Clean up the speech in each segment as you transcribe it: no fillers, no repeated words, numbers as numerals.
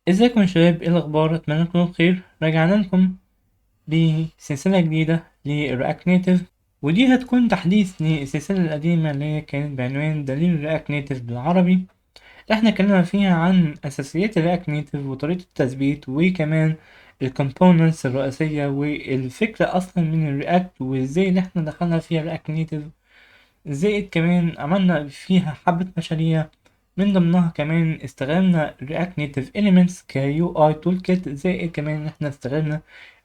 ازيكم يا شباب، ايه الاخبار؟ اتمنى تكونوا بخير. رجعنا لكم بسلسله جديده للرياكت نيتف، ودي هتكون تحديث للسلسله القديمه اللي هي كانت بعنوان دليل الرياكت نيتف بالعربي. احنا اتكلمنا فيها عن اساسيات الرياكت نيتف وطريقه التثبيت، وكمان الكومبوننتس الرئيسيه والفكره اصلا من الرياكت، وازاي اللي احنا دخلنا فيها الرياكت نيتف. زائد كمان عملنا فيها حبة مشاريع، من ضمنها كمان استخدمنا React Native Elements ك UI Toolkit. زائد كمان إن احنا استخدمنا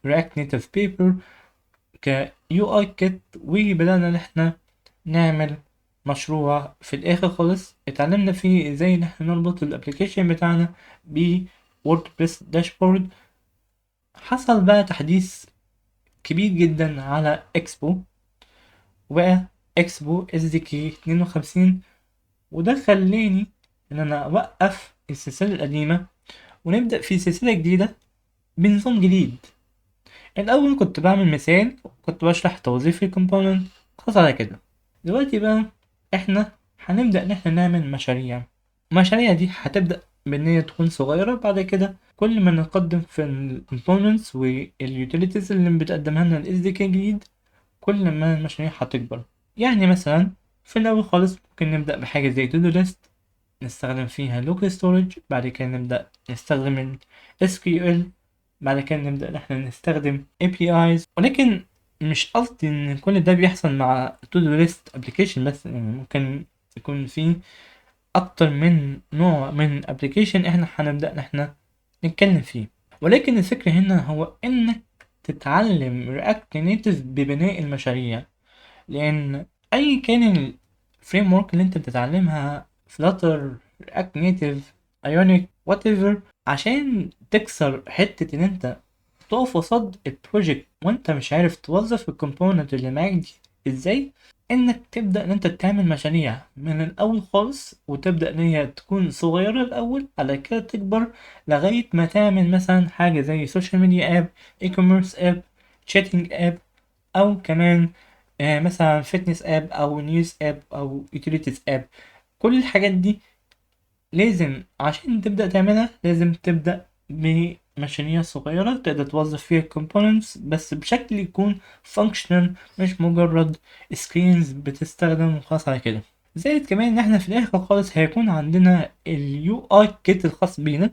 React Native Paper ك UI Kit، وبدأنا إن احنا نعمل مشروع في الآخر خالص اتعلمنا فيه ازاي إن احنا نربط الابليكيشن بتاعنا ب WordPress داشبورد. حصل بقى تحديث كبير جدا على اكسبو، وبقى اكسبو اس دي كي 52، وده خلاني ان انا اوقف السلسلة القديمة ونبدأ في سلسلة جديدة بنظام جديد. الاول كنت بعمل مثال، كنت بشرح توظيف الكومبوننت، خلاص على كده. دلوقتي بقى احنا هنبدأ ان احنا نعمل مشاريع. المشاريع دي هتبدأ بان هي تكون صغيرة، بعد كده كل ما نقدم في الكومبوننتس واليوتيليتيز اللي بتقدمها لنا الاس دي كي جديد، كل ما المشاريع هتكبر. يعني مثلا في الاول خالص ممكن نبدأ بحاجة زي تو دو ليست، نستخدم فيها local storage. بعد كده نبدأ نستخدم ال SQL. بعد كده نبدأ إن احنا نستخدم APIs. ولكن مش قصدي إن كل ده بيحصل مع to do list application بس، يعني ممكن يكون في أكتر من نوع من application احنا هنبدأ إن احنا نتكلم فيه. ولكن الفكرة هنا هو إنك تتعلم React Native ببناء المشاريع، لان اي كان الفريم ورك اللي انت بتتعلمها، فلاتر، رياكت نيتيف، ايونيك، وات ايفر، عشان تكسر حته ان انت تقف قصاد البروجكت وانت مش عارف توظف الكومبوننت اللي معاك دي ازاي، انك تبدا ان انت تعمل مشاريع من الاول خالص، وتبدا ان هي تكون صغيره الاول، على كده تكبر لغايه ما تعمل مثلا حاجه زي سوشيال ميديا اب، اي كوميرس اب، chatting اب، او كمان مثلا فيتنس اب او نيوز اب او يوتيليتيز اب. كل الحاجات دي لازم عشان تبدأ تعملها لازم تبدأ بمشاريع صغيرة تقدر توظف فيها components بس بشكل يكون functional، مش مجرد screens بتستخدم وخلاص على كده. زائد كمان ان احنا في الاخر خالص هيكون عندنا ال UI kit الخاص بينا،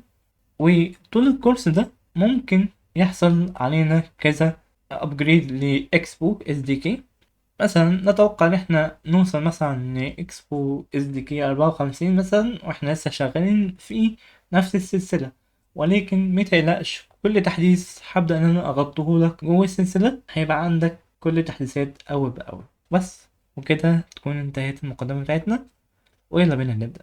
وطول الكورس ده ممكن يحصل علينا كذا upgrade لإكسبو SDK. مثلا نتوقع ان احنا نوصل مثلا لاكسبو اس دي كي 54 مثلا، واحنا لسه شغالين في نفس السلسلة. ولكن متقلقش، كل تحديث هبدأ ان انا اغطيه لك جوه السلسلة، هيبقى عندك كل التحديثات اول باول. بس وكده تكون انتهت المقدمة بتاعتنا، ويلا بينا نبدأ.